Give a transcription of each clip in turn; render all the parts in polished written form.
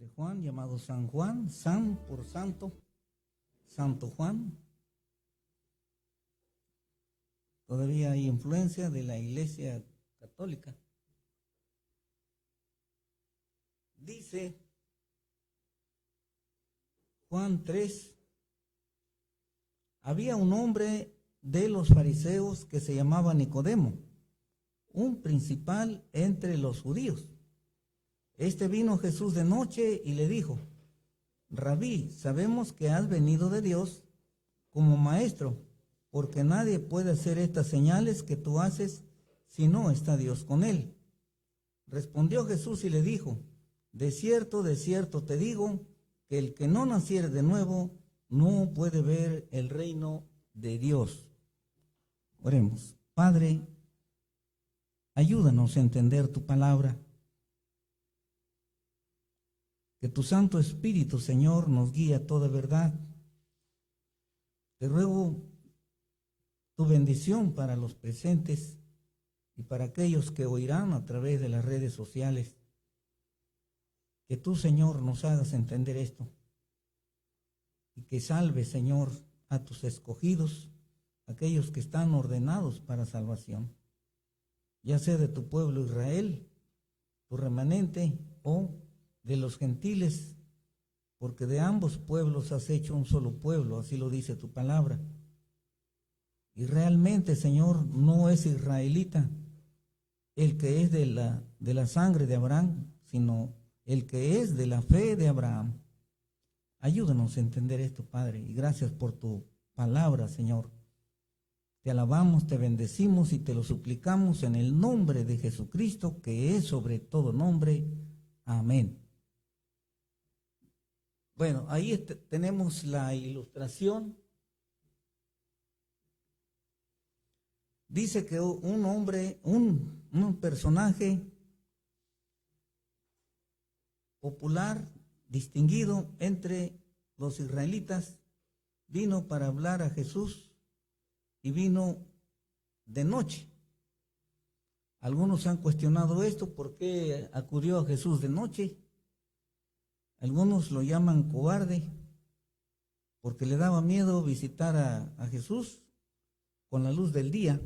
de Juan, llamado San Juan, San por santo, Santo Juan. Todavía hay influencia de la Iglesia Católica. Dice Juan 3, había un hombre de los fariseos que se llamaba Nicodemo, un principal entre los judíos. Este vino a Jesús de noche y le dijo: Rabí, sabemos que has venido de Dios como maestro, porque nadie puede hacer estas señales que tú haces si no está Dios con él. Respondió Jesús y le dijo: de cierto te digo, que el que no naciere de nuevo no puede ver el reino de Dios. Oremos. Padre, ayúdanos a entender tu palabra. Que tu Santo Espíritu, Señor, nos guíe a toda verdad. Te ruego tu bendición para los presentes y para aquellos que oirán a través de las redes sociales. Que tú, Señor, nos hagas entender esto y que salve, Señor, a tus escogidos, aquellos que están ordenados para salvación, ya sea de tu pueblo Israel, tu remanente, o de los gentiles, porque de ambos pueblos has hecho un solo pueblo, así lo dice tu palabra. Y realmente, Señor, no es israelita el que es de la sangre de Abraham, sino el que es de la fe de Abraham. Ayúdanos a entender esto, Padre, y gracias por tu palabra, Señor. Te alabamos, te bendecimos y te lo suplicamos en el nombre de Jesucristo, que es sobre todo nombre. Amén. Bueno, ahí tenemos la ilustración. Dice que un hombre, un personaje popular, distinguido entre los israelitas, vino para hablar a Jesús y vino de noche. Algunos han cuestionado esto, ¿por qué acudió a Jesús de noche? Algunos lo llaman cobarde, porque le daba miedo visitar a Jesús con la luz del día,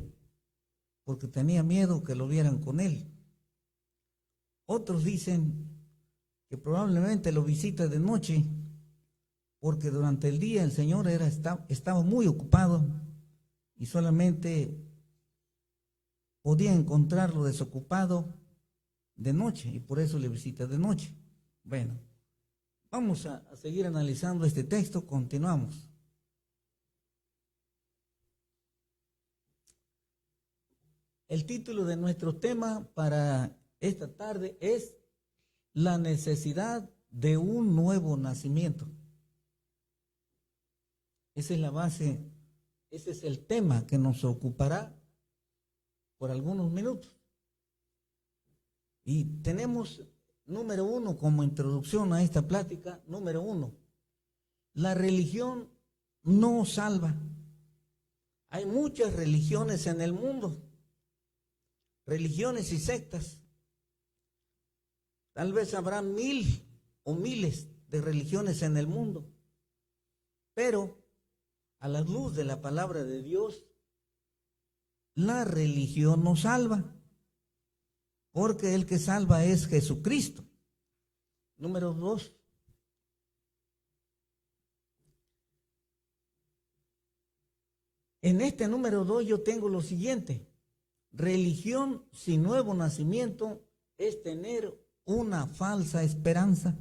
porque tenía miedo que lo vieran con él. Otros dicen que probablemente lo visita de noche, porque durante el día el Señor estaba muy ocupado y solamente podía encontrarlo desocupado de noche, y por eso le visita de noche. Bueno, vamos a seguir analizando este texto, continuamos. El título de nuestro tema para esta tarde es la necesidad de un nuevo nacimiento. Esa es la base, ese es el tema que nos ocupará por algunos minutos. Y tenemos, número uno, como introducción a esta plática, número uno, la religión no salva. Hay muchas religiones en el mundo, religiones y sectas. Tal vez habrá 1000 o miles de religiones en el mundo, pero a la luz de la palabra de Dios, la religión no salva, porque el que salva es Jesucristo. Número 2. En este número 2 yo tengo lo siguiente: religión sin nuevo nacimiento es tener una falsa esperanza.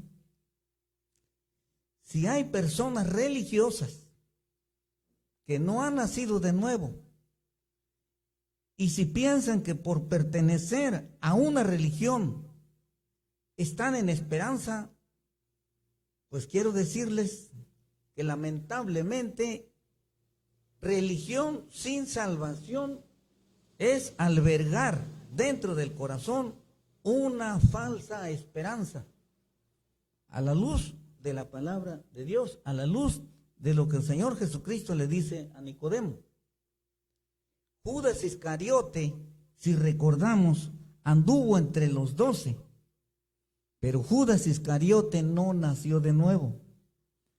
Si hay personas religiosas que no han nacido de nuevo, y si piensan que por pertenecer a una religión están en esperanza, pues quiero decirles que lamentablemente religión sin salvación es albergar dentro del corazón una falsa esperanza, a la luz de la palabra de Dios, a la luz de lo que el Señor Jesucristo le dice a Nicodemo. Judas Iscariote, si recordamos, anduvo entre los 12, Pero Judas Iscariote no nació de nuevo.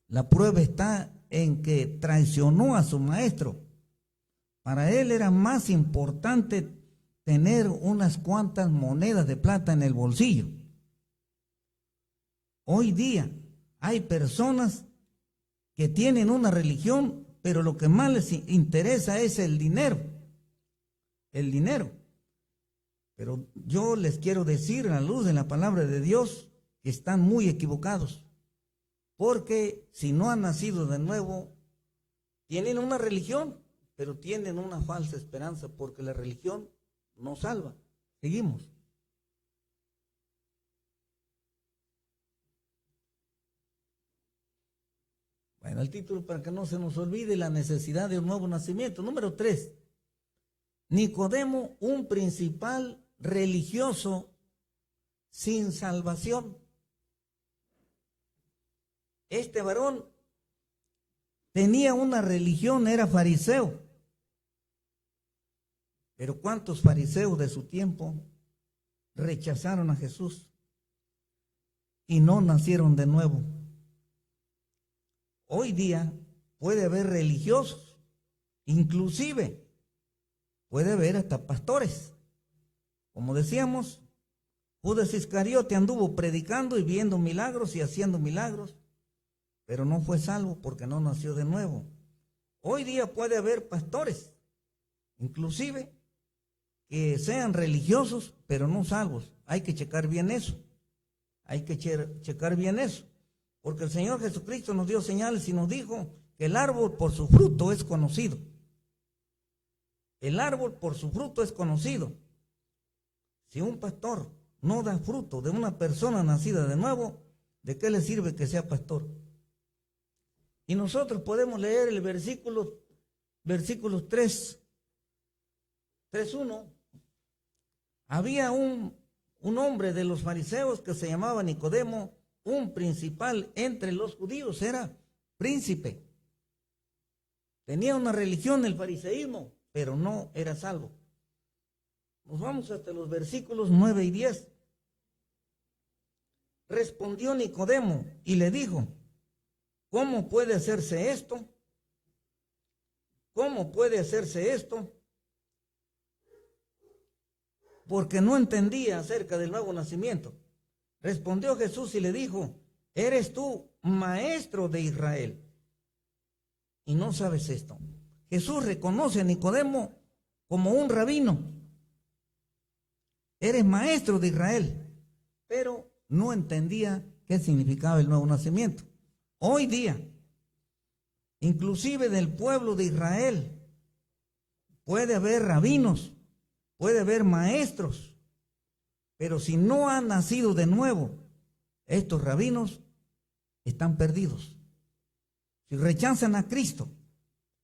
La prueba está en que traicionó a su maestro. Para él era más importante tener unas cuantas monedas de plata en el bolsillo. Hoy día hay personas que tienen una religión, pero lo que más les interesa es el dinero. El dinero. Pero yo les quiero decir a la luz de la palabra de Dios que están muy equivocados. Porque si no han nacido de nuevo, tienen una religión, pero tienen una falsa esperanza, porque la religión no salva. Seguimos. Bueno, el título para que no se nos olvide: la necesidad de un nuevo nacimiento. Número 3. Nicodemo, un principal religioso sin salvación. Este varón tenía una religión, era fariseo. Pero ¿cuántos fariseos de su tiempo rechazaron a Jesús y no nacieron de nuevo? Hoy día puede haber religiosos, inclusive puede haber hasta pastores. Como decíamos, Judas Iscariote anduvo predicando y viendo milagros y haciendo milagros, pero no fue salvo porque no nació de nuevo. Hoy día puede haber pastores, inclusive, que sean religiosos, pero no salvos. Hay que checar bien eso. Hay que checar bien eso. Porque el Señor Jesucristo nos dio señales y nos dijo que el árbol por su fruto es conocido. El árbol por su fruto es conocido. Si un pastor no da fruto de una persona nacida de nuevo, ¿de qué le sirve que sea pastor? Y nosotros podemos leer el versículos 3:1. Había un hombre de los fariseos que se llamaba Nicodemo, un principal entre los judíos, era príncipe. Tenía una religión, el fariseísmo, pero no era salvo. Nos vamos hasta los versículos 9 y 10. Respondió Nicodemo y le dijo: ¿cómo puede hacerse esto? ¿Cómo puede hacerse esto? Porque no entendía acerca del nuevo nacimiento. Respondió Jesús y le dijo: ¿eres tú maestro de Israel y no sabes esto? Jesús reconoce a Nicodemo como un rabino. Eres maestro de Israel, pero no entendía qué significaba el nuevo nacimiento. Hoy día, inclusive del pueblo de Israel, puede haber rabinos, puede haber maestros, pero si no han nacido de nuevo, estos rabinos están perdidos. Si rechazan a Cristo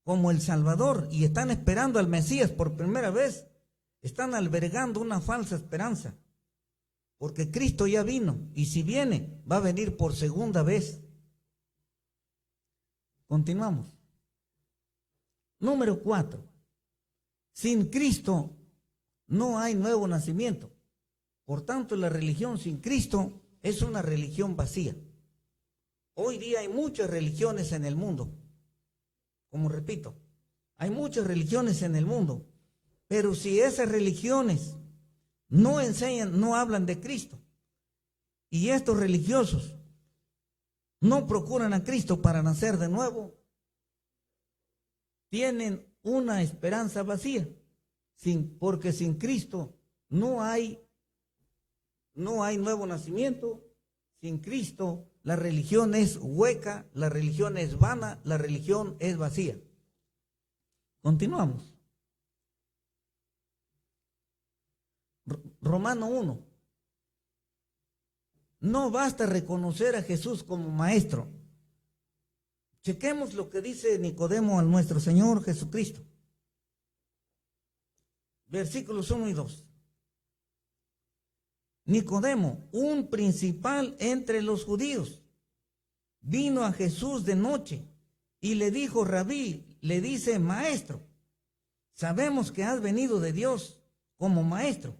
como el Salvador y están esperando al Mesías por primera vez, están albergando una falsa esperanza, porque Cristo ya vino y si viene, va a venir por segunda vez. Continuamos. Número 4. Sin Cristo no hay nuevo nacimiento. Por tanto, la religión sin Cristo es una religión vacía. Hoy día hay muchas religiones en el mundo. Como repito, hay muchas religiones en el mundo, pero si esas religiones no enseñan, no hablan de Cristo, y estos religiosos no procuran a Cristo para nacer de nuevo, tienen una esperanza vacía, porque sin Cristo no hay nuevo nacimiento. Sin Cristo la religión es hueca, la religión es vana, la religión es vacía. Continuamos. Romano 1. No basta reconocer a Jesús como maestro. Chequemos lo que dice Nicodemo a nuestro Señor Jesucristo. Versículos 1 y 2. Nicodemo, un principal entre los judíos, vino a Jesús de noche y le dijo: Rabí, le dice: maestro, sabemos que has venido de Dios como maestro,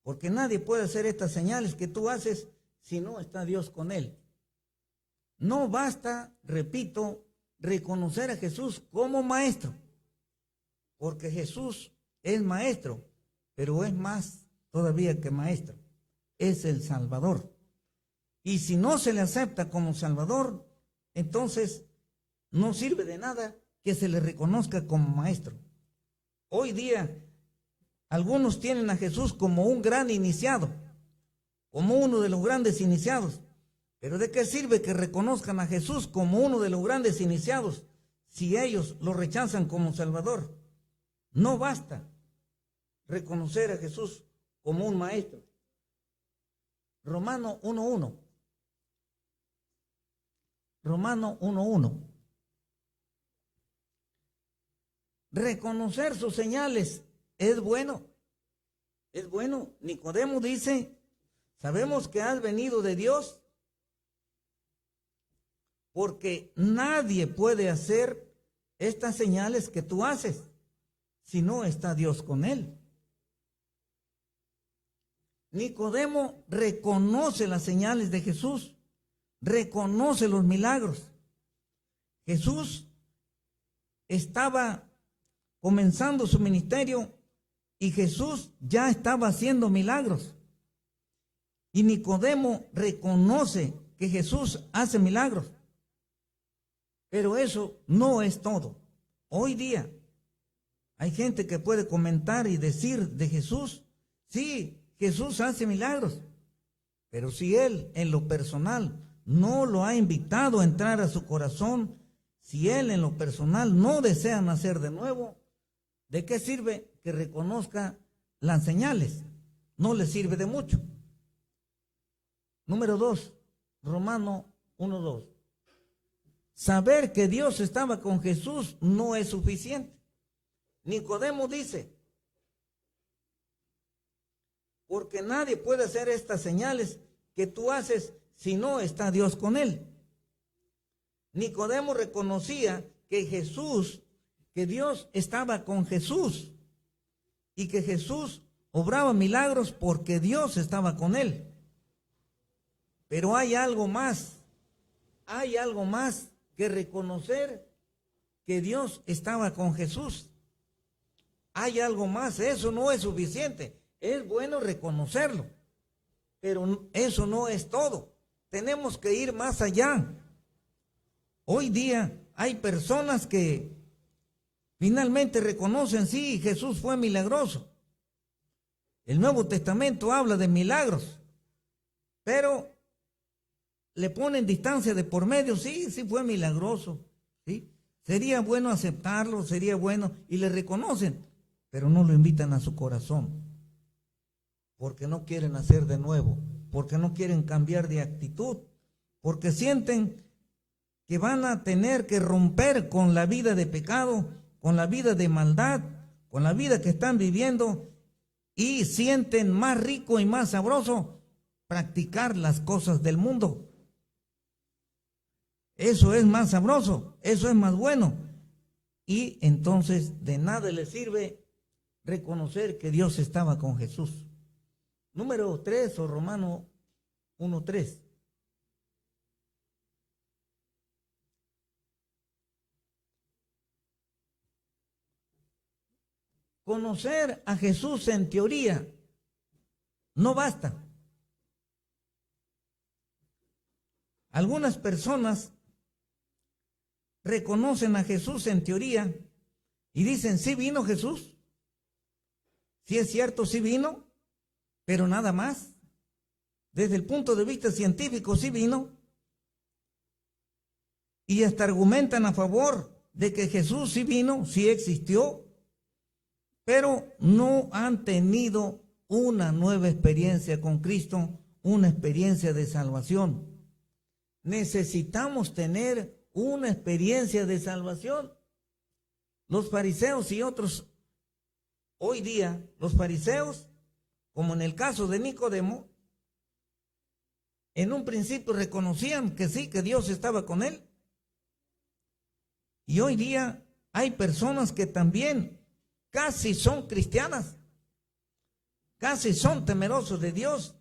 porque nadie puede hacer estas señales que tú haces si no está Dios con él. No basta, repito, reconocer a Jesús como maestro, porque Jesús es maestro, pero es más todavía que maestro, es el Salvador. Y si no se le acepta como Salvador, entonces no sirve de nada que se le reconozca como maestro. Hoy día, algunos tienen a Jesús como un gran iniciado, como uno de los grandes iniciados. Pero ¿de qué sirve que reconozcan a Jesús como uno de los grandes iniciados si ellos lo rechazan como Salvador? No basta reconocer a Jesús como un maestro. Romano 1:1. Romano 1:1. Reconocer sus señales es bueno. Es bueno. Nicodemo dice, sabemos que has venido de Dios, porque nadie puede hacer estas señales que tú haces si no está Dios con él. Nicodemo reconoce las señales de Jesús, reconoce los milagros. Jesús estaba comenzando su ministerio y Jesús ya estaba haciendo milagros. Y Nicodemo reconoce que Jesús hace milagros. Pero eso no es todo. Hoy día hay gente que puede comentar y decir de Jesús, sí, Jesús hace milagros, pero si él en lo personal no lo ha invitado a entrar a su corazón, si él en lo personal no desea nacer de nuevo, ¿de qué sirve que reconozca las señales? No le sirve de mucho. Número 2, Romano 1:2. Saber que Dios estaba con Jesús no es suficiente. Nicodemo dice, porque nadie puede hacer estas señales que tú haces si no está Dios con él. Nicodemo reconocía que Dios estaba con Jesús y que Jesús obraba milagros porque Dios estaba con él. Pero hay algo más que reconocer que Dios estaba con Jesús. Hay algo más, eso no es suficiente. Es bueno reconocerlo, pero eso no es todo. Tenemos que ir más allá. Hoy día hay personas que finalmente reconocen, sí, Jesús fue milagroso. El Nuevo Testamento habla de milagros, pero le ponen distancia de por medio, sí fue milagroso, ¿sí? Sería bueno aceptarlo, sería bueno, y le reconocen, pero no lo invitan a su corazón, porque no quieren hacer de nuevo, porque no quieren cambiar de actitud, porque sienten que van a tener que romper con la vida de pecado, con la vida de maldad, con la vida que están viviendo, y sienten más rico y más sabroso practicar las cosas del mundo. Eso es más sabroso, eso es más bueno. Y entonces de nada les sirve reconocer que Dios estaba con Jesús. Número 3, o Romano 1:3. Conocer a Jesús en teoría no basta. Algunas personas reconocen a Jesús en teoría y dicen, sí vino Jesús, sí es cierto, sí vino, pero nada más. Desde el punto de vista científico sí vino, y hasta argumentan a favor de que Jesús sí vino, sí existió, pero no han tenido una nueva experiencia con Cristo, una experiencia de salvación. Necesitamos tener una experiencia de salvación. Los fariseos y otros, hoy día, los fariseos, como en el caso de Nicodemo, en un principio reconocían que sí, que Dios estaba con él. Y hoy día hay personas que también casi son cristianas, casi son temerosos de Dios,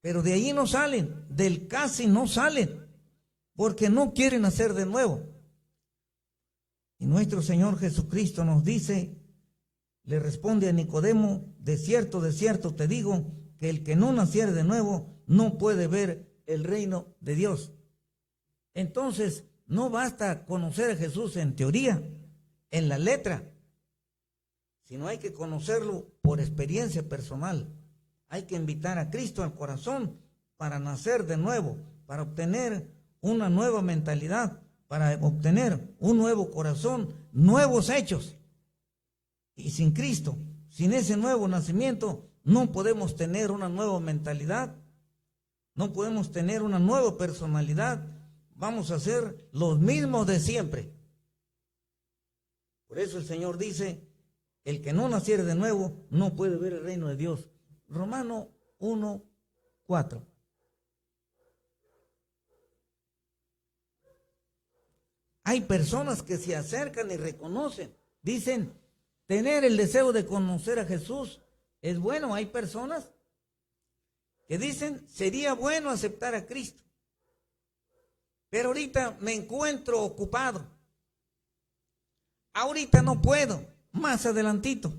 pero de ahí no salen, del casi no salen, porque no quieren nacer de nuevo. Y nuestro Señor Jesucristo nos dice, le responde a Nicodemo, de cierto te digo, que el que no naciere de nuevo no puede ver el reino de Dios. Entonces, no basta conocer a Jesús en teoría, en la letra, sino hay que conocerlo por experiencia personal. Hay que invitar a Cristo al corazón para nacer de nuevo, para obtener una nueva mentalidad, para obtener un nuevo corazón, nuevos hechos. Y sin Cristo, sin ese nuevo nacimiento, no podemos tener una nueva mentalidad, no podemos tener una nueva personalidad, vamos a ser los mismos de siempre. Por eso el Señor dice, el que no naciere de nuevo no puede ver el reino de Dios. Romanos 1:4. Hay personas que se acercan y reconocen, dicen, tener el deseo de conocer a Jesús es bueno. Hay personas que dicen, sería bueno aceptar a Cristo, pero ahorita me encuentro ocupado, ahorita no puedo, más adelantito.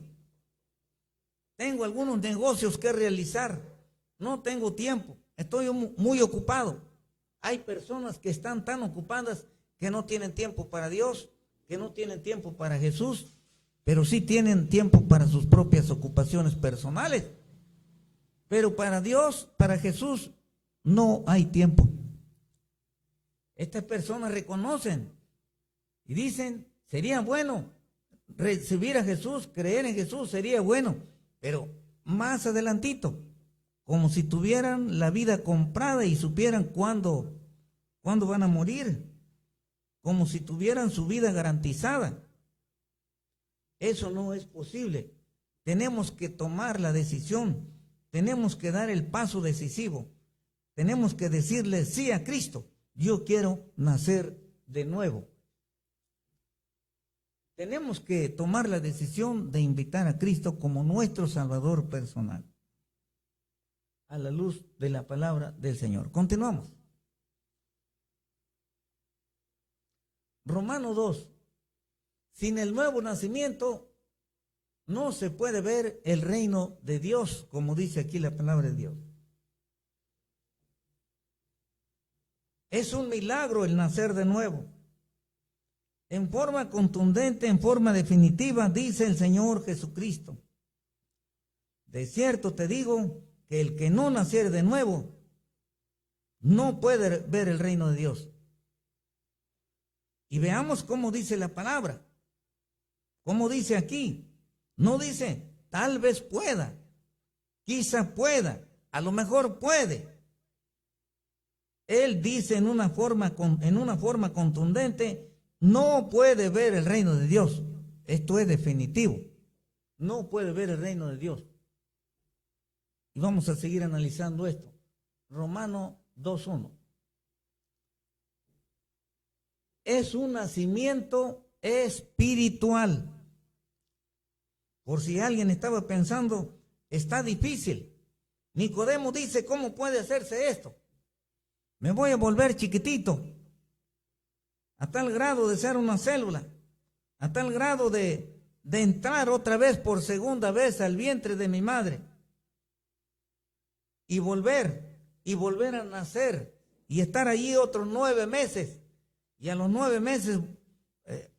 Tengo algunos negocios que realizar, no tengo tiempo, estoy muy ocupado. Hay personas que están tan ocupadas que no tienen tiempo para Dios, que no tienen tiempo para Jesús, pero sí tienen tiempo para sus propias ocupaciones personales. Pero para Dios, para Jesús, no hay tiempo. Estas personas reconocen y dicen, sería bueno recibir a Jesús, creer en Jesús, sería bueno, pero más adelantito, como si tuvieran la vida comprada y supieran cuándo van a morir, como si tuvieran su vida garantizada. Eso no es posible. Tenemos que tomar la decisión, tenemos que dar el paso decisivo, tenemos que decirle sí a Cristo. Yo quiero nacer de nuevo. Tenemos que tomar la decisión de invitar a Cristo como nuestro Salvador personal, a la luz de la palabra del Señor. Continuamos. Romanos 2. Sin el nuevo nacimiento no se puede ver el reino de Dios, como dice aquí la palabra de Dios. Es un milagro el nacer de nuevo. En forma contundente, en forma definitiva, dice el Señor Jesucristo. De cierto te digo que el que no naciere de nuevo no puede ver el reino de Dios. Y veamos cómo dice la palabra. Cómo dice aquí. No dice, tal vez pueda, quizá pueda, a lo mejor puede. Él dice en una forma contundente, no puede ver el reino de Dios. Esto es definitivo. No puede ver el reino de Dios. Y vamos a seguir analizando esto. Romanos 2:1. Es un nacimiento espiritual. Por si alguien estaba pensando, está difícil. Nicodemo dice, ¿cómo puede hacerse esto? Me voy a volver chiquitito, a tal grado de ser una célula, a tal grado de entrar otra vez por segunda vez al vientre de mi madre y volver a nacer y estar allí otros 9 meses y a los 9 meses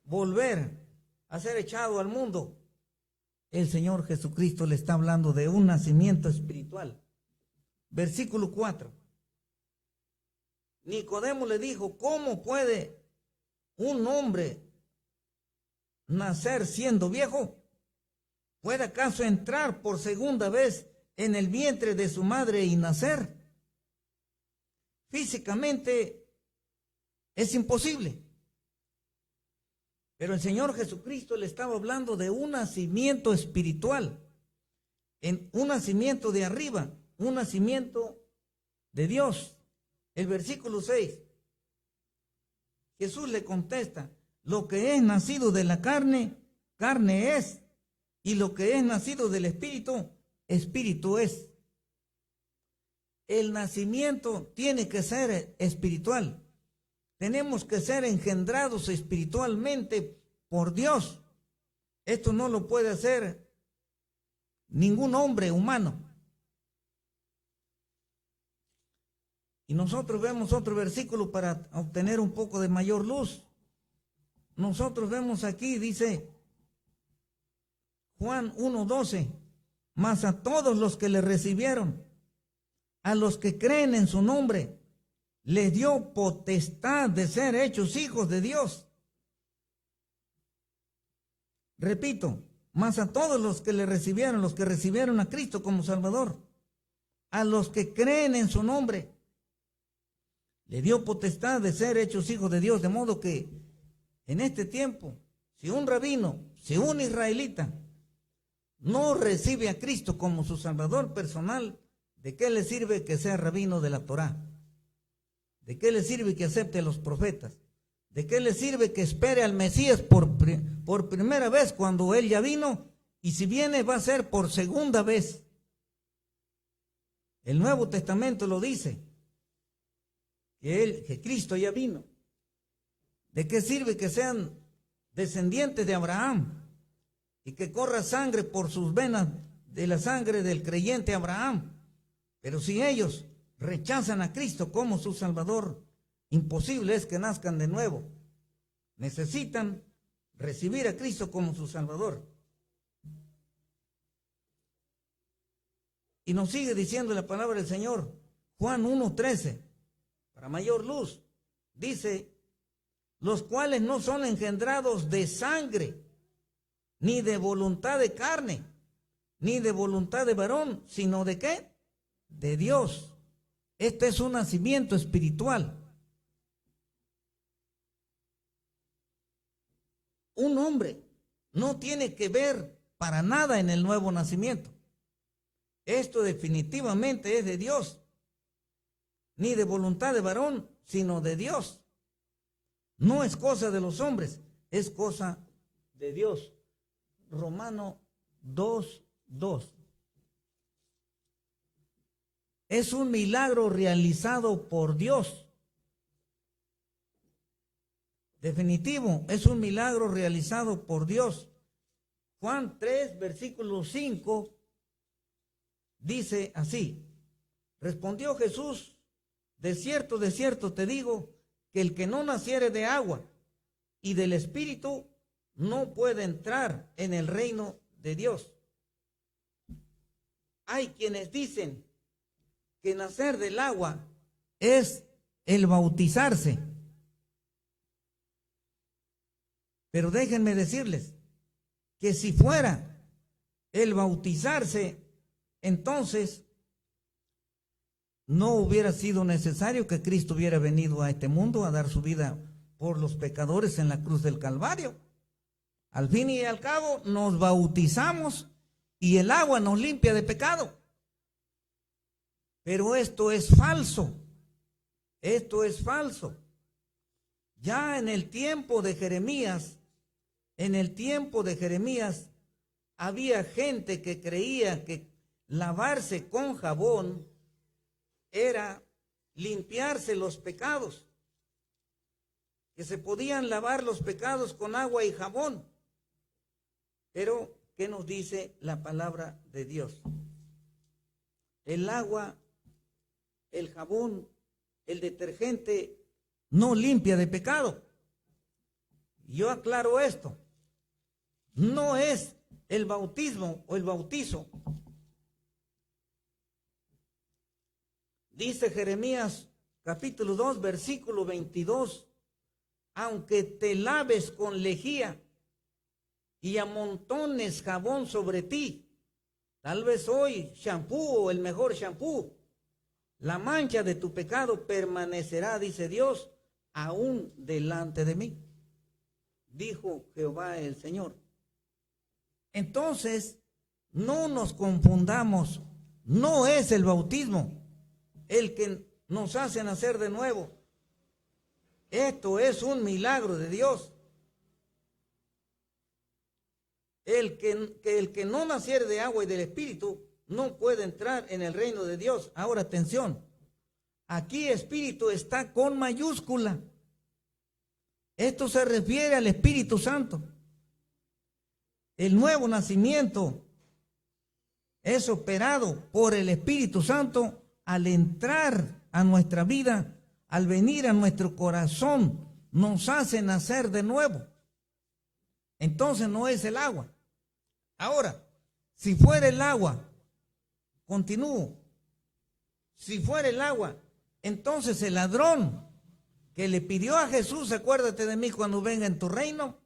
volver a ser echado al mundo. El Señor Jesucristo le está hablando de un nacimiento espiritual. Versículo 4. Nicodemo le dijo, ¿cómo puede un hombre nacer siendo viejo? ¿Puede acaso entrar por segunda vez en el vientre de su madre y nacer? Físicamente es imposible. Pero el Señor Jesucristo le estaba hablando de un nacimiento espiritual, en un nacimiento de arriba, un nacimiento de Dios. El versículo 6, Jesús le contesta, lo que es nacido de la carne, carne es, y lo que es nacido del Espíritu, Espíritu es. el nacimiento tiene que ser espiritual. Tenemos que ser engendrados espiritualmente por Dios. Esto no lo puede hacer ningún hombre humano. Y nosotros vemos otro versículo para obtener un poco de mayor luz. Nosotros vemos aquí, dice Juan 1:12, mas a todos los que le recibieron, a los que creen en su nombre, les dio potestad de ser hechos hijos de Dios. Repito, mas a todos los que le recibieron, los que recibieron a Cristo como Salvador, a los que creen en su nombre, le dio potestad de ser hechos hijos de Dios. De modo que en este tiempo, si un rabino, si un israelita no recibe a Cristo como su Salvador personal, ¿de qué le sirve que sea rabino de la Torá? ¿De qué le sirve que acepte a los profetas? ¿De qué le sirve que espere al Mesías por primera vez cuando Él ya vino? Y si viene va a ser por segunda vez. El Nuevo Testamento lo dice, que Cristo ya vino. ¿De qué sirve que sean descendientes de Abraham y que corra sangre por sus venas de la sangre del creyente Abraham? Pero si ellos rechazan a Cristo como su Salvador, imposible es que nazcan de nuevo. Necesitan recibir a Cristo como su Salvador. Y nos sigue diciendo la palabra del Señor, Juan 1:13, para mayor luz, dice, los cuales no son engendrados de sangre, ni de voluntad de carne, ni de voluntad de varón, sino de ¿qué? De Dios. Este es un nacimiento espiritual. Un hombre no tiene que ver para nada en el nuevo nacimiento. Esto definitivamente es de Dios. Ni de voluntad de varón, sino de Dios. No es cosa de los hombres, es cosa de Dios. Romano 2:2. Es un milagro realizado por Dios. Definitivo, es un milagro realizado por Dios. Juan 3, versículo 5, dice así, respondió Jesús, de cierto te digo, que el que no naciere de agua y del Espíritu no puede entrar en el reino de Dios. Hay quienes dicen que nacer del agua es el bautizarse. Pero déjenme decirles que si fuera el bautizarse, entonces no hubiera sido necesario que Cristo hubiera venido a este mundo a dar su vida por los pecadores en la cruz del Calvario. Al fin y al cabo nos bautizamos y el agua nos limpia de pecado. Pero esto es falso. Esto es falso. Ya en el tiempo de Jeremías, había gente que creía que lavarse con jabón era limpiarse los pecados, que se podían lavar los pecados con agua y jabón. Pero, ¿qué nos dice la palabra de Dios? El agua, el jabón, el detergente no limpia de pecado. Yo aclaro esto. No es el bautismo o el bautizo. Dice Jeremías capítulo 2, versículo 22, aunque te laves con lejía y amontones jabón sobre ti, tal vez hoy shampoo o el mejor shampoo, la mancha de tu pecado permanecerá, dice Dios, aún delante de mí, dijo Jehová el Señor. Entonces, no nos confundamos, no es el bautismo el que nos hace nacer de nuevo. Esto es un milagro de Dios. El que no naciere de agua y del Espíritu no puede entrar en el reino de Dios. Ahora atención, aquí espíritu está con mayúscula. Esto se refiere al Espíritu Santo. El nuevo nacimiento es operado por el Espíritu Santo al entrar a nuestra vida, al venir a nuestro corazón, nos hace nacer de nuevo. Entonces no es el agua. Ahora, si fuera el agua, continúo, si fuera el agua, entonces el ladrón que le pidió a Jesús, acuérdate de mí cuando venga en tu reino,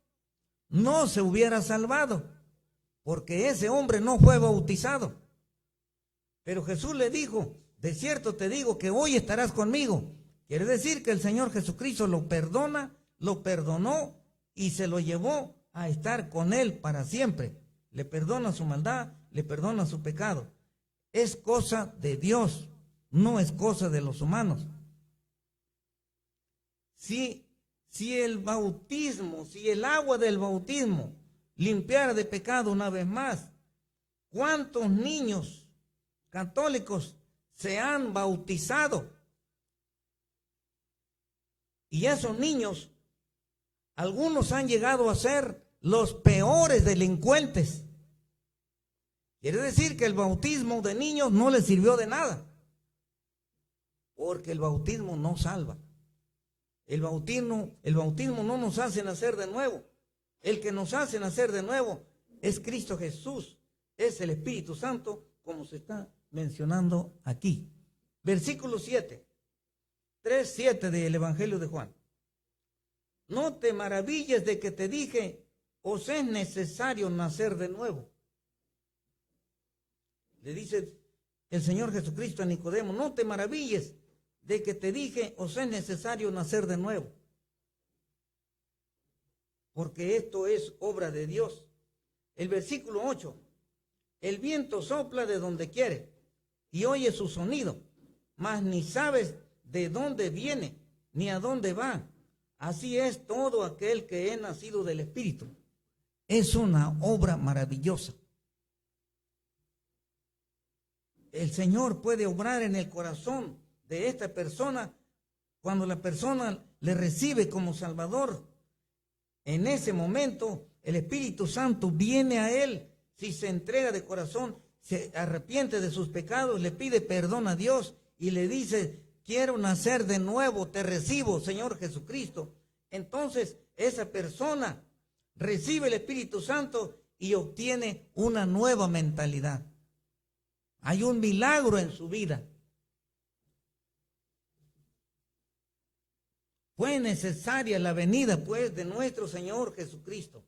no se hubiera salvado, porque ese hombre no fue bautizado. Pero Jesús le dijo, de cierto te digo que hoy estarás conmigo. Quiere decir que el Señor Jesucristo lo perdona, lo perdonó y se lo llevó a estar con él para siempre. Le perdona su maldad, le perdona su pecado. Es cosa de Dios, no es cosa de los humanos. Si el bautismo, si el agua del bautismo limpiara de pecado una vez más, ¿cuántos niños católicos se han bautizado? Y esos niños, algunos han llegado a ser los peores delincuentes. Quiere decir que el bautismo de niños no les sirvió de nada, porque el bautismo no salva. El bautismo no nos hace nacer de nuevo. El que nos hace nacer de nuevo es Cristo Jesús, es el Espíritu Santo, como se está mencionando aquí. Versículo 7, 3:7 del Evangelio de Juan. No te maravilles de que te dije, os es necesario nacer de nuevo. Le dice el Señor Jesucristo a Nicodemo, no te maravilles de que te dije, os es necesario nacer de nuevo. Porque esto es obra de Dios. El versículo 8, el viento sopla de donde quiere y oye su sonido, mas ni sabes de dónde viene ni a dónde va. Así es todo aquel que es nacido del Espíritu. Es una obra maravillosa. El Señor puede obrar en el corazón de esta persona cuando la persona le recibe como Salvador. En ese momento el Espíritu Santo viene a él. Si se entrega de corazón, se arrepiente de sus pecados, le pide perdón a Dios y le dice, quiero nacer de nuevo, te recibo, Señor Jesucristo. Entonces esa persona recibe el Espíritu Santo y obtiene una nueva mentalidad. Hay un milagro en su vida. Fue necesaria la venida, pues, de nuestro Señor Jesucristo.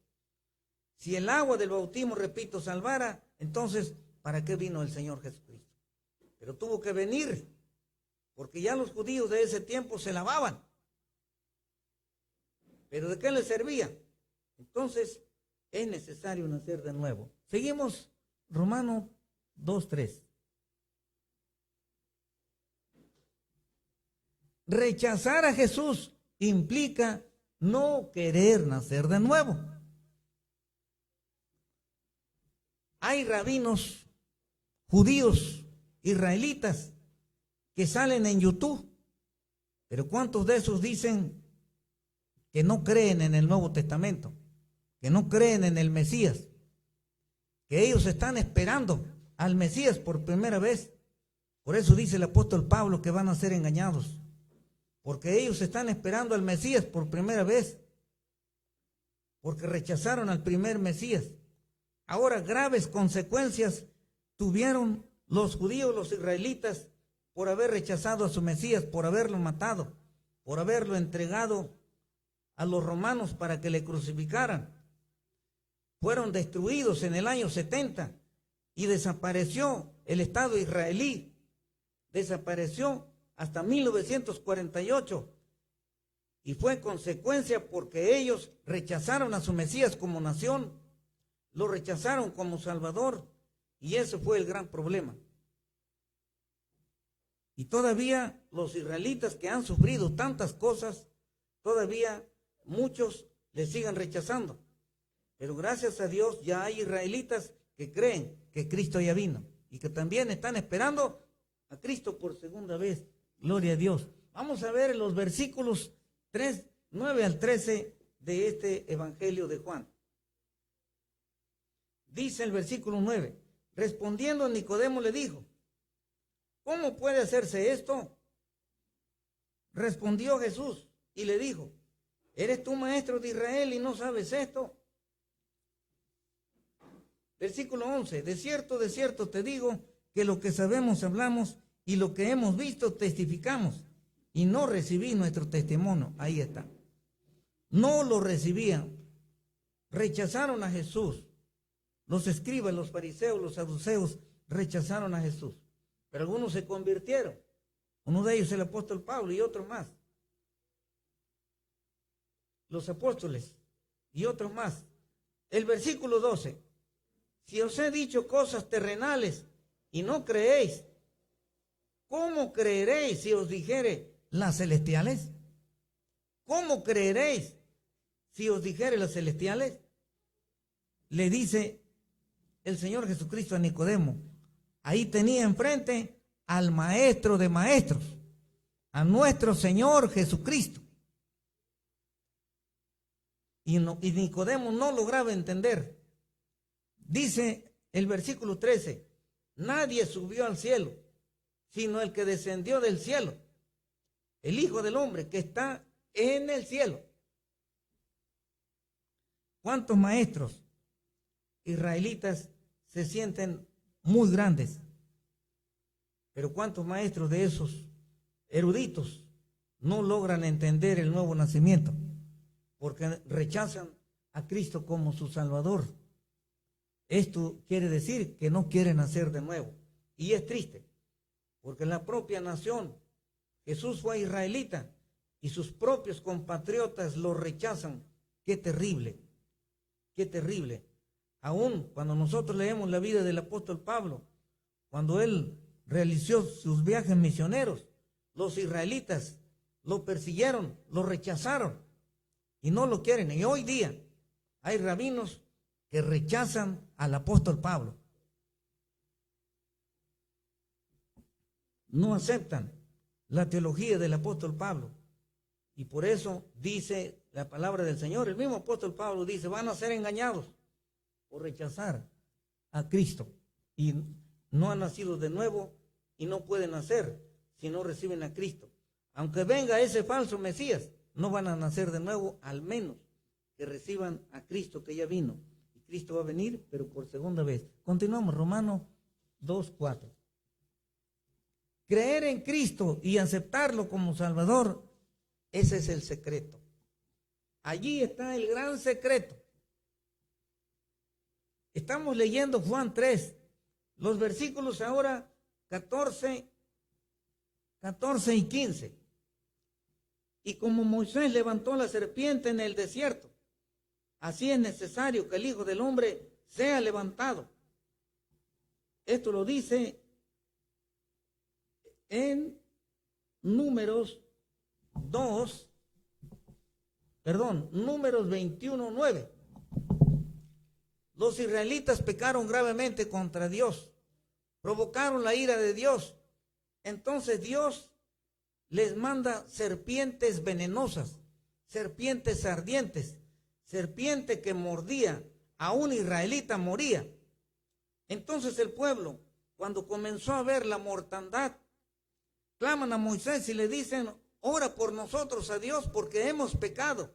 Si el agua del bautismo, repito, salvara, entonces, ¿para qué vino el Señor Jesucristo? Pero tuvo que venir, porque ya los judíos de ese tiempo se lavaban. ¿Pero de qué les servía? Entonces, es necesario nacer de nuevo. Seguimos, Romanos 2:3. Rechazar a Jesús implica no querer nacer de nuevo. Hay rabinos judíos, israelitas, que salen en YouTube, pero ¿cuántos de esos dicen que no creen en el Nuevo Testamento, que no creen en el Mesías, que ellos están esperando al Mesías por primera vez? Por eso dice el apóstol Pablo que van a ser engañados, porque ellos están esperando al Mesías por primera vez, porque rechazaron al primer Mesías. Ahora, graves consecuencias tuvieron los judíos, los israelitas, por haber rechazado a su Mesías, por haberlo matado, por haberlo entregado a los romanos para que le crucificaran. Fueron destruidos en el año 70 y desapareció el Estado israelí. Desapareció hasta 1948 y fue consecuencia porque ellos rechazaron a su Mesías como nación, lo rechazaron como Salvador y ese fue el gran problema. Y todavía los israelitas que han sufrido tantas cosas, todavía muchos le siguen rechazando. Pero gracias a Dios ya hay israelitas que creen que Cristo ya vino y que también están esperando a Cristo por segunda vez. Gloria a Dios. Vamos a ver los versículos 9 al 13 de este Evangelio de Juan. Dice el versículo 9, respondiendo Nicodemo le dijo, ¿cómo puede hacerse esto? Respondió Jesús y le dijo, ¿eres tú maestro de Israel y no sabes esto? Versículo 11, de cierto te digo que lo que sabemos hablamos y lo que hemos visto testificamos y no recibí nuestro testimonio. Ahí está. No lo recibían. Rechazaron a Jesús. Los escribas, los fariseos, los saduceos rechazaron a Jesús. Pero algunos se convirtieron. Uno de ellos el apóstol Pablo y otros más. Los apóstoles y otros más. El versículo 12. Si os he dicho cosas terrenales y no creéis, ¿cómo creeréis si os dijere las celestiales? ¿Cómo creeréis si os dijere las celestiales? Le dice el Señor Jesucristo a Nicodemo. Ahí tenía enfrente al maestro de maestros, a nuestro Señor Jesucristo. Y Nicodemo no lograba entender. Dice el versículo 13, nadie subió al cielo, sino el que descendió del cielo, el Hijo del Hombre que está en el cielo. ¿Cuántos maestros israelitas se sienten muy grandes? Pero ¿cuántos maestros de esos eruditos no logran entender el nuevo nacimiento? Porque rechazan a Cristo como su Salvador. Esto quiere decir que no quieren nacer de nuevo. Y es triste, porque en la propia nación Jesús fue israelita y sus propios compatriotas lo rechazan. Qué terrible, qué terrible. Aún cuando nosotros leemos la vida del apóstol Pablo, cuando él realizó sus viajes misioneros, los israelitas lo persiguieron, lo rechazaron y no lo quieren. Y hoy día hay rabinos que rechazan al apóstol Pablo. No aceptan la teología del apóstol Pablo. Y por eso dice la palabra del Señor, el mismo apóstol Pablo dice, van a ser engañados por rechazar a Cristo. Y no han nacido de nuevo y no pueden nacer si no reciben a Cristo. Aunque venga ese falso Mesías, no van a nacer de nuevo, al menos que reciban a Cristo que ya vino. Y Cristo va a venir, pero por segunda vez. Continuamos, Romanos 2:4. Creer en Cristo y aceptarlo como Salvador, ese es el secreto. Allí está el gran secreto. Estamos leyendo Juan 3, los versículos ahora 14 y 15. Y como Moisés levantó la serpiente en el desierto, así es necesario que el Hijo del Hombre sea levantado. Esto lo dice en Números 21:9. Los israelitas pecaron gravemente contra Dios, provocaron la ira de Dios. Entonces Dios les manda serpientes venenosas, serpientes ardientes, serpiente que mordía, a un israelita moría. Entonces el pueblo, cuando comenzó a ver la mortandad, claman a Moisés y le dicen, ora por nosotros a Dios porque hemos pecado.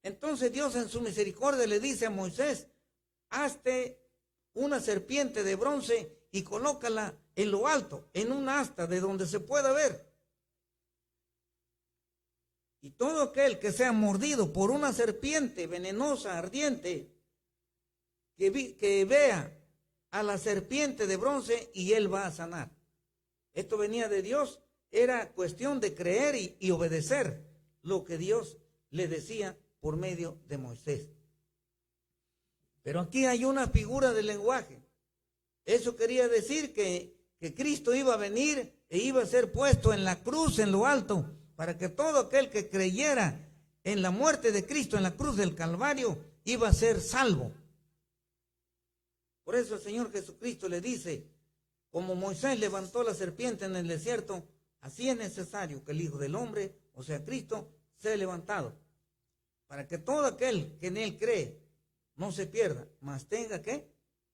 Entonces Dios en su misericordia le dice a Moisés, hazte una serpiente de bronce y colócala en lo alto, en un asta de donde se pueda ver. Y todo aquel que sea mordido por una serpiente venenosa, ardiente, que vea a la serpiente de bronce y él va a sanar. Esto venía de Dios, era cuestión de creer y obedecer lo que Dios le decía por medio de Moisés. Pero aquí hay una figura de lenguaje. Eso quería decir que Cristo iba a venir e iba a ser puesto en la cruz, en lo alto, para que todo aquel que creyera en la muerte de Cristo en la cruz del Calvario iba a ser salvo. Por eso el Señor Jesucristo le dice Como Moisés levantó la serpiente en el desierto, así es necesario que el Hijo del Hombre, o sea, Cristo, sea levantado, para que todo aquel que en él cree no se pierda, mas tenga ¿qué?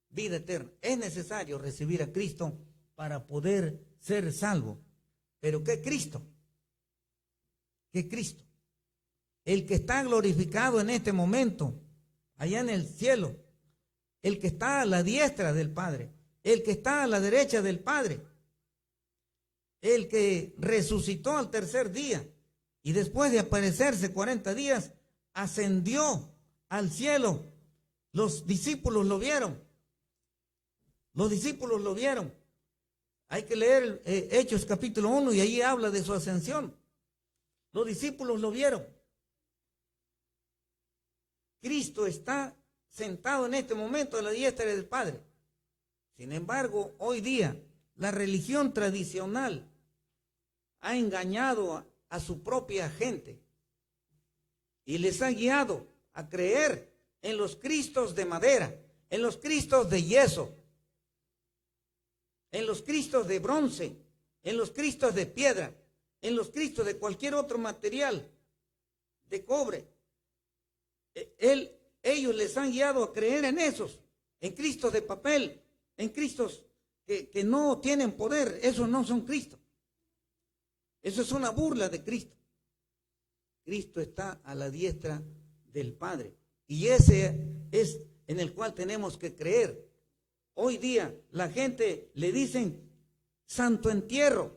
Vida eterna. Es necesario recibir a Cristo para poder ser salvo. ¿Pero qué Cristo? ¿Qué Cristo? El que está glorificado en este momento, allá en el cielo, el que está a la diestra del Padre, el que está a la derecha del Padre, el que resucitó al tercer día y después de aparecerse 40 días, ascendió al cielo. Los discípulos lo vieron. Los discípulos lo vieron. Hay que leer Hechos capítulo 1 y ahí habla de su ascensión. Los discípulos lo vieron. Cristo está sentado en este momento a la diestra del Padre. Sin embargo, hoy día la religión tradicional ha engañado a su propia gente y les ha guiado a creer en los cristos de madera, en los cristos de yeso, en los cristos de bronce, en los cristos de piedra, en los cristos de cualquier otro material, de cobre. Ellos les han guiado a creer en esos, en cristos de papel, en cristos que no tienen poder. Esos no son Cristo. Eso es una burla de Cristo. Cristo está a la diestra del Padre. Y ese es en el cual tenemos que creer. Hoy día la gente le dicen santo entierro.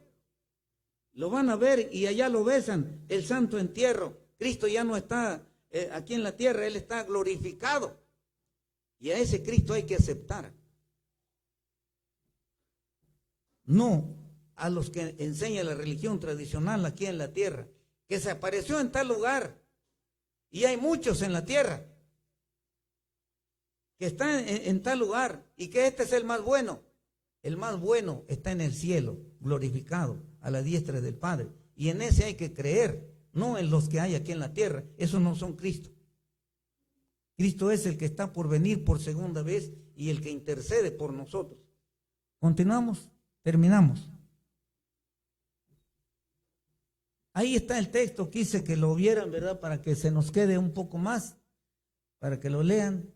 Lo van a ver y allá lo besan, el santo entierro. Cristo ya no está aquí en la tierra, Él está glorificado. Y a ese Cristo hay que aceptar. No a los que enseña la religión tradicional aquí en la tierra, que se apareció en tal lugar. Y hay muchos en la tierra que están en tal lugar y que este es el más bueno. El más bueno está en el cielo, glorificado a la diestra del Padre. Y en ese hay que creer, no en los que hay aquí en la tierra. Esos no son Cristo. Cristo es el que está por venir por segunda vez y el que intercede por nosotros. Continuamos, terminamos. Ahí está el texto, quise que lo vieran, ¿verdad? Para que se nos quede un poco más, para que lo lean.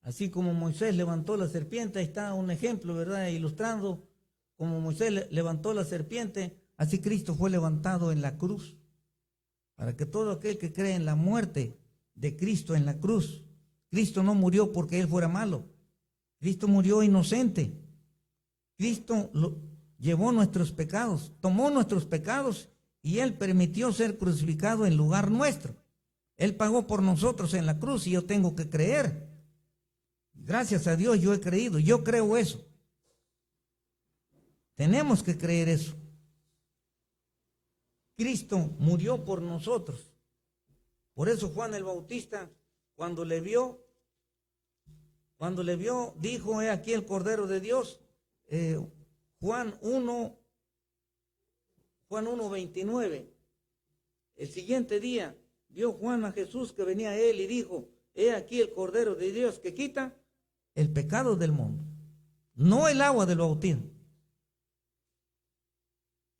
Así como Moisés levantó la serpiente, ahí está un ejemplo, ¿verdad? Ilustrando como Moisés levantó la serpiente, así Cristo fue levantado en la cruz, para que todo aquel que cree en la muerte de Cristo en la cruz, Cristo no murió porque Él fuera malo, Cristo murió inocente, Cristo llevó nuestros pecados, tomó nuestros pecados y Él permitió ser crucificado en lugar nuestro. Él pagó por nosotros en la cruz y yo tengo que creer. Gracias a Dios yo he creído, yo creo eso. Tenemos que creer eso. Cristo murió por nosotros. Por eso Juan el Bautista, cuando le vio, dijo, he aquí el Cordero de Dios. Juan 1:29. El siguiente día vio Juan a Jesús que venía a él y dijo, he aquí el Cordero de Dios que quita el pecado del mundo. No el agua del bautismo.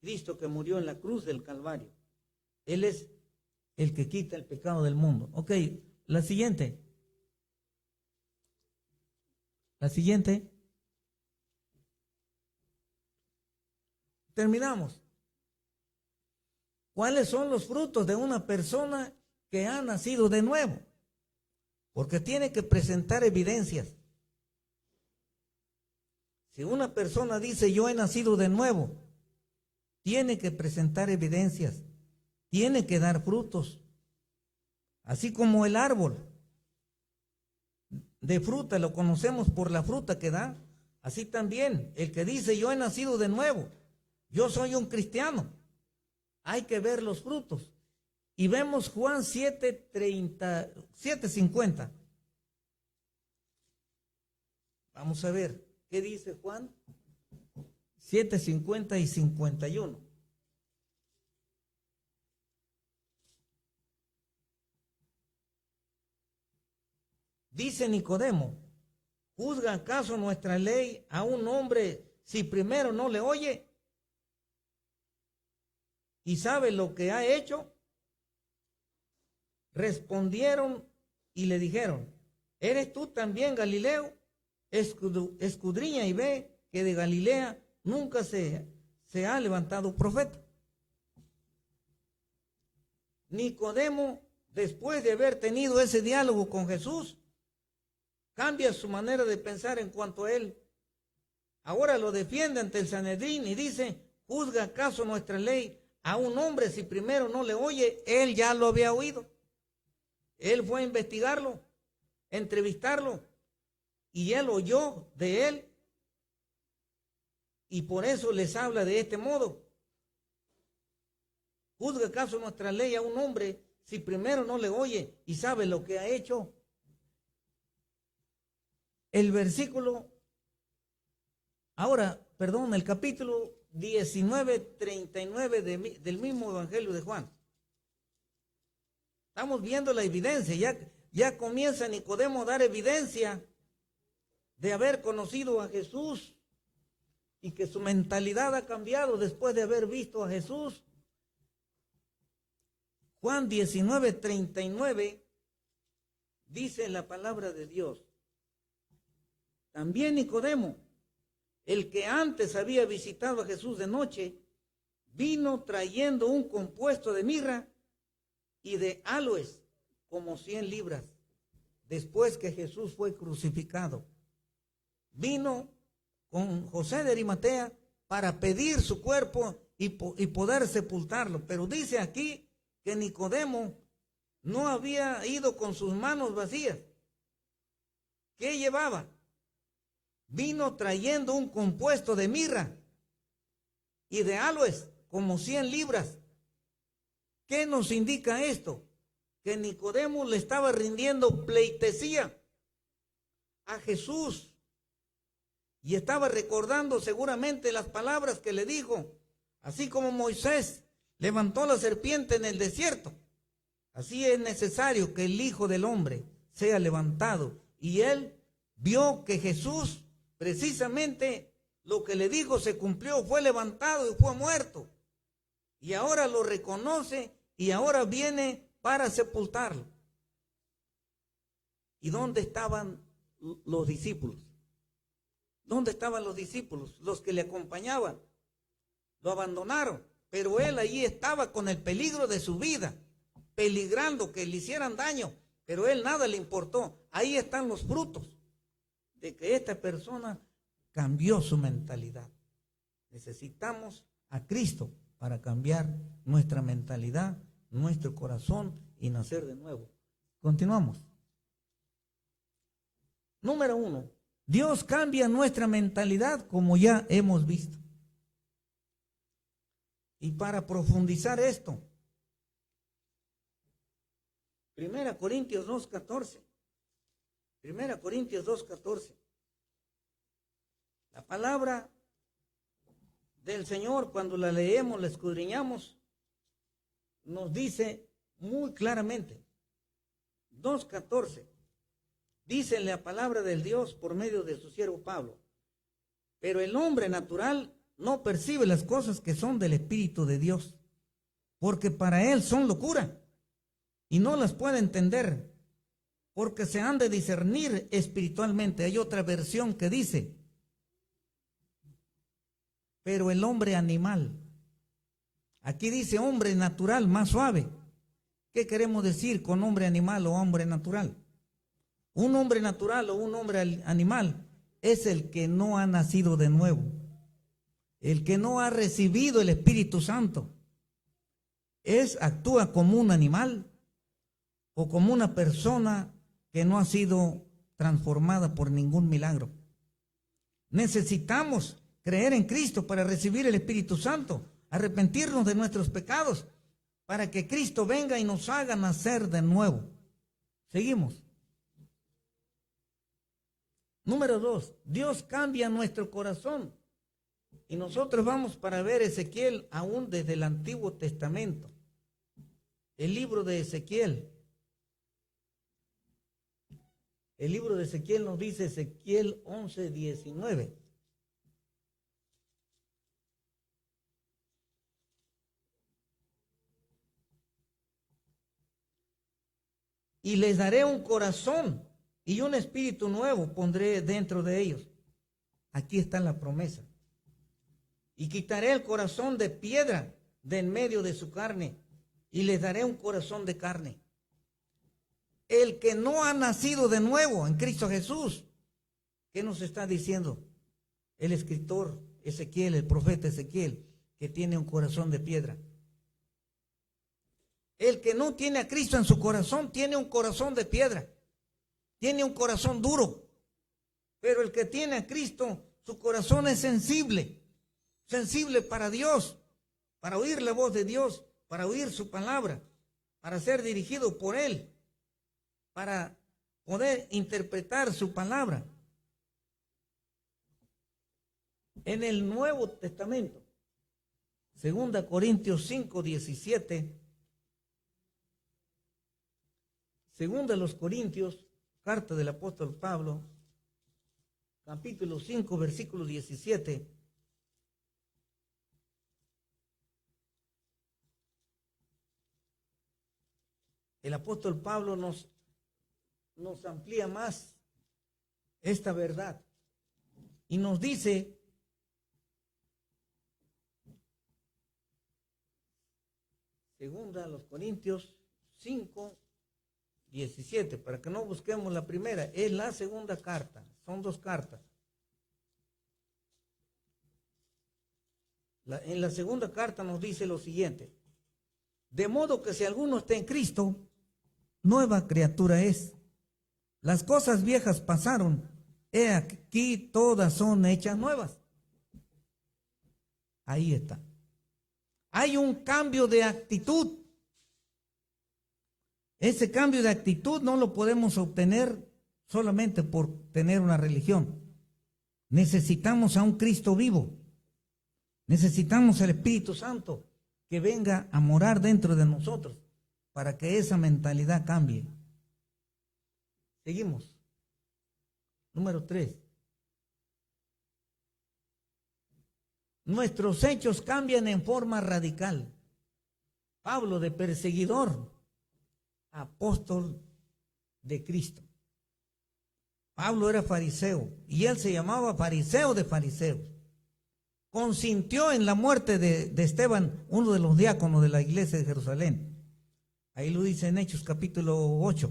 Cristo que murió en la cruz del Calvario. Él es el que quita el pecado del mundo. Ok, la siguiente. La siguiente. Terminamos. ¿Cuáles son los frutos de una persona que ha nacido de nuevo? Porque tiene que presentar evidencias. Si una persona dice yo he nacido de nuevo, tiene que presentar evidencias, tiene que dar frutos. Así como el árbol de fruta lo conocemos por la fruta que da, así también el que dice yo he nacido de nuevo, yo soy un cristiano, hay que ver los frutos. Y vemos Juan 7:50. Vamos a ver, ¿qué dice Juan? 7:50 y 51. Dice Nicodemo, ¿Juzga acaso nuestra ley a un hombre si primero no le oye y sabe lo que ha hecho? Respondieron y le dijeron: ¿eres tú también Galileo? Escudriña y ve que de Galilea nunca se ha levantado profeta. Nicodemo, después de haber tenido ese diálogo con Jesús, cambia su manera de pensar en cuanto a él. Ahora lo defiende ante el Sanedrín y dice: ¿juzga acaso nuestra ley a un hombre si primero no le oye? Él ya lo había oído. Él fue a investigarlo, a entrevistarlo, y él oyó de él. Y por eso les habla de este modo. ¿Juzga acaso nuestra ley a un hombre si primero no le oye y sabe lo que ha hecho? El capítulo 19, 39 del mismo Evangelio de Juan. Estamos viendo la evidencia, ya comienza Nicodemo a dar evidencia de haber conocido a Jesús y que su mentalidad ha cambiado después de haber visto a Jesús. Juan 19, 39 dice la palabra de Dios: también Nicodemo, el que antes había visitado a Jesús de noche, vino trayendo un compuesto de mirra y de áloes, como 100 libras, después que Jesús fue crucificado. Vino con José de Arimatea para pedir su cuerpo y poder sepultarlo. Pero dice aquí que Nicodemo no había ido con sus manos vacías. ¿Qué llevaba? Vino trayendo un compuesto de mirra y de áloes, como 100 libras. ¿Qué nos indica esto? Que Nicodemo le estaba rindiendo pleitesía a Jesús y estaba recordando seguramente las palabras que le dijo: así como Moisés levantó la serpiente en el desierto, así es necesario que el Hijo del Hombre sea levantado. Y él vio que Jesús, precisamente lo que le dijo se cumplió, fue levantado y fue muerto. Y ahora lo reconoce y ahora viene para sepultarlo. ¿Y dónde estaban los discípulos? ¿Dónde estaban los discípulos? Los que le acompañaban. Lo abandonaron, pero él allí estaba con el peligro de su vida, peligrando que le hicieran daño, pero él nada le importó. Ahí están los frutos de que esta persona cambió su mentalidad. Necesitamos a Cristo para cambiar nuestra mentalidad, nuestro corazón y nacer de nuevo. Continuamos. Número 1. Dios cambia nuestra mentalidad, como ya hemos visto. Y para profundizar esto, 1 Corintios 2:14. 1 Corintios 2:14. La palabra del Señor, cuando la leemos, la escudriñamos, nos dice muy claramente. 2:14. Dice la palabra del Dios por medio de su siervo Pablo: pero el hombre natural no percibe las cosas que son del Espíritu de Dios, porque para él son locura, y no las puede entender, porque se han de discernir espiritualmente. Hay otra versión que dice: pero el hombre animal. Aquí dice hombre natural, más suave. ¿Qué queremos decir con hombre animal o hombre natural? Un hombre natural o un hombre animal es el que no ha nacido de nuevo, el que no ha recibido el Espíritu Santo. Actúa como un animal o como una persona que no ha sido transformada por ningún milagro. Necesitamos creer en Cristo para recibir el Espíritu Santo, arrepentirnos de nuestros pecados, para que Cristo venga y nos haga nacer de nuevo. Seguimos. Número 2, Dios cambia nuestro corazón. Y nosotros vamos para ver Ezequiel aún desde el Antiguo Testamento. El libro de Ezequiel. El libro de Ezequiel nos dice, Ezequiel 11:19. Y les daré un corazón y un espíritu nuevo pondré dentro de ellos. Aquí está la promesa. Y quitaré el corazón de piedra de en medio de su carne y les daré un corazón de carne. El que no ha nacido de nuevo en Cristo Jesús, ¿qué nos está diciendo el escritor Ezequiel, el profeta Ezequiel, que tiene un corazón de piedra? El que no tiene a Cristo en su corazón tiene un corazón de piedra, tiene un corazón duro. Pero el que tiene a Cristo, su corazón es sensible, sensible para Dios, para oír la voz de Dios, para oír su palabra, para ser dirigido por Él, para poder interpretar su palabra. En el Nuevo Testamento, 2 Corintios 5:17, 2 Corintios, carta del apóstol Pablo, capítulo 5, versículo 17. El apóstol Pablo nos amplía más esta verdad y nos dice, segunda a los Corintios 5:17, para que no busquemos la primera, es la segunda carta, son dos cartas. En la segunda carta nos dice lo siguiente: de modo que si alguno está en Cristo, nueva criatura es. Las cosas viejas pasaron, he aquí todas son hechas nuevas. Ahí está. Hay un cambio de actitud. Ese cambio de actitud no lo podemos obtener solamente por tener una religión. Necesitamos a un Cristo vivo. Necesitamos al Espíritu Santo que venga a morar dentro de nosotros para que esa mentalidad cambie. Seguimos. Número 3. Nuestros hechos cambian en forma radical. Pablo, de perseguidor, apóstol de Cristo. Pablo era fariseo y él se llamaba fariseo de fariseos. Consintió en la muerte de Esteban, uno de los diáconos de la iglesia de Jerusalén. Ahí lo dice en Hechos capítulo 8.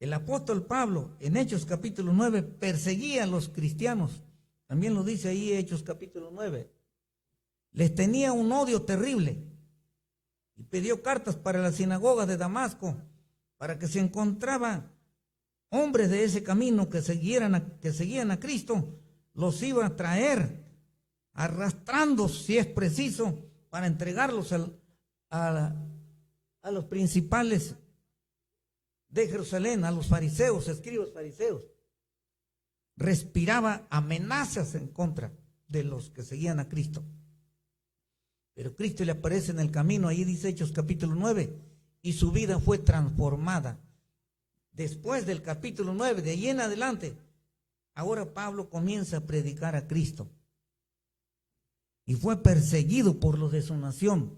El apóstol Pablo en Hechos capítulo 9 perseguía a los cristianos. También lo dice ahí Hechos capítulo 9. Les tenía un odio terrible y pidió cartas para la sinagoga de Damasco para que se encontraba hombres de ese camino que seguían a Cristo, los iba a traer arrastrando, si es preciso, para entregarlos a los principales de Jerusalén, a los fariseos, escribas fariseos. Respiraba amenazas en contra de los que seguían a Cristo. Pero Cristo le aparece en el camino, ahí dice Hechos capítulo 9, y su vida fue transformada. Después del capítulo 9, de ahí en adelante, ahora Pablo comienza a predicar a Cristo. Y fue perseguido por los de su nación.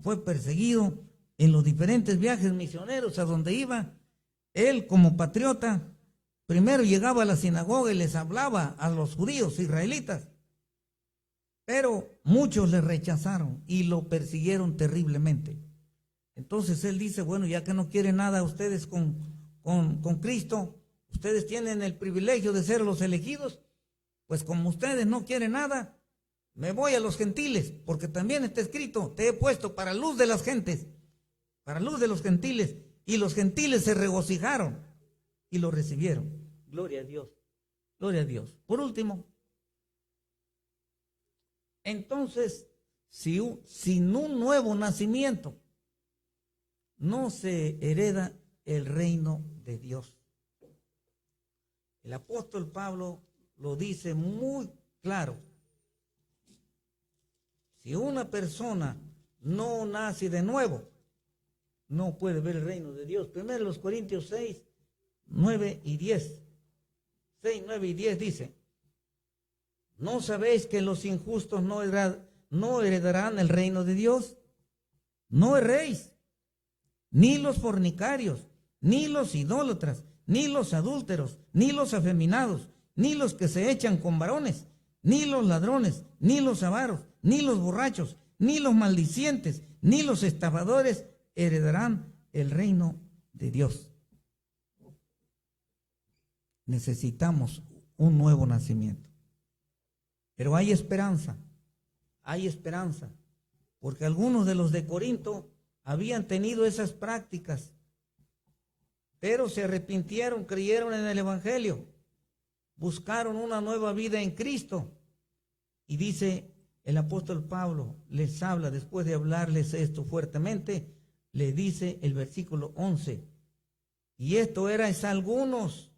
Fue perseguido en los diferentes viajes misioneros a donde iba. Él, como patriota, primero llegaba a la sinagoga y les hablaba a los judíos israelitas. Pero muchos le rechazaron y lo persiguieron terriblemente. Entonces él dice, bueno, ya que no quieren nada ustedes con Cristo, ustedes tienen el privilegio de ser los elegidos, pues como ustedes no quieren nada, me voy a los gentiles, porque también está escrito, te he puesto para luz de las gentes, para luz de los gentiles, y los gentiles se regocijaron y lo recibieron. Gloria a Dios, gloria a Dios. Por último, entonces, sin un nuevo nacimiento, no se hereda el reino de Dios. El apóstol Pablo lo dice muy claro. Si una persona no nace de nuevo, no puede ver el reino de Dios. Primero los Corintios 6, 9 y 10. 6, 9 y 10 dice: ¿no sabéis que los injustos no heredarán el reino de Dios? No erréis, ni los fornicarios, ni los idólatras, ni los adúlteros, ni los afeminados, ni los que se echan con varones, ni los ladrones, ni los avaros, ni los borrachos, ni los maldicientes, ni los estafadores heredarán el reino de Dios. Necesitamos un nuevo nacimiento. Pero hay esperanza, porque algunos de los de Corinto habían tenido esas prácticas, pero se arrepintieron, creyeron en el Evangelio, buscaron una nueva vida en Cristo. Y dice el apóstol Pablo, les habla, después de hablarles esto fuertemente, le dice el versículo 11: y esto erais algunos,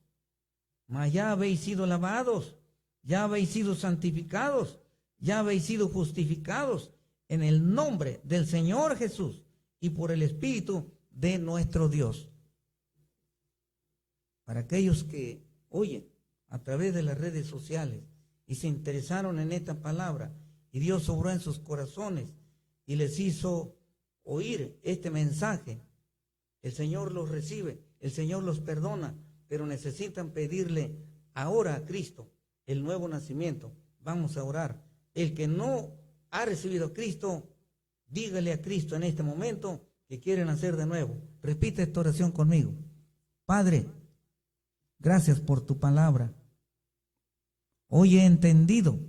mas ya habéis sido lavados, ya habéis sido santificados, ya habéis sido justificados en el nombre del Señor Jesús y por el Espíritu de nuestro Dios. Para aquellos que oyen a través de las redes sociales y se interesaron en esta palabra, y Dios obró en sus corazones y les hizo oír este mensaje, el Señor los recibe, el Señor los perdona, pero necesitan pedirle ahora a Cristo el nuevo nacimiento. Vamos a orar. El que no ha recibido a Cristo, dígale a Cristo en este momento que quiere nacer de nuevo. Repite esta oración conmigo. Padre, gracias por tu palabra. Hoy he entendido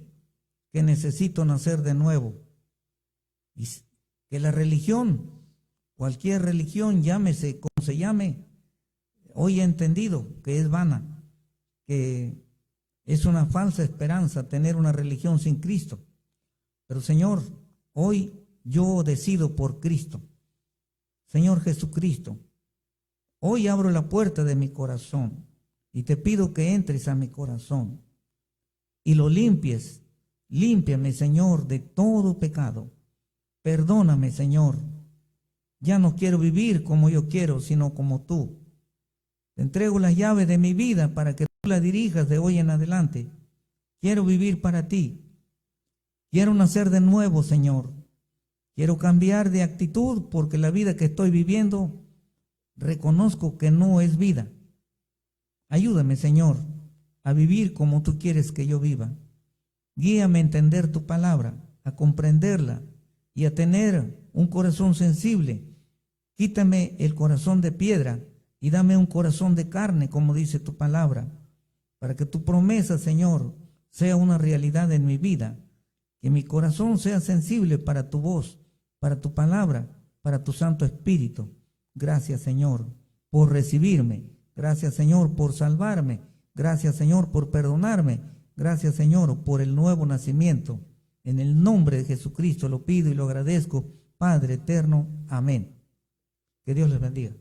que necesito nacer de nuevo. Y que la religión, cualquier religión, llámese como se llame, hoy he entendido que es vana, que es una falsa esperanza tener una religión sin Cristo. Pero Señor, hoy yo decido por Cristo. Señor Jesucristo, hoy abro la puerta de mi corazón y te pido que entres a mi corazón y lo limpies. Límpiame, Señor, de todo pecado. Perdóname, Señor. Ya no quiero vivir como yo quiero, sino como tú. Te entrego las llaves de mi vida para que tú la dirijas de hoy en adelante. Quiero vivir para ti. Quiero nacer de nuevo, Señor. Quiero cambiar de actitud porque la vida que estoy viviendo reconozco que no es vida. Ayúdame, Señor, a vivir como tú quieres que yo viva. Guíame a entender tu palabra, a comprenderla y a tener un corazón sensible. Quítame el corazón de piedra y dame un corazón de carne, como dice tu palabra, para que tu promesa, Señor, sea una realidad en mi vida. Que mi corazón sea sensible para tu voz, para tu palabra, para tu Santo Espíritu. Gracias, Señor, por recibirme. Gracias, Señor, por salvarme. Gracias, Señor, por perdonarme. Gracias, Señor, por el nuevo nacimiento. En el nombre de Jesucristo lo pido y lo agradezco, Padre eterno. Amén. Que Dios les bendiga.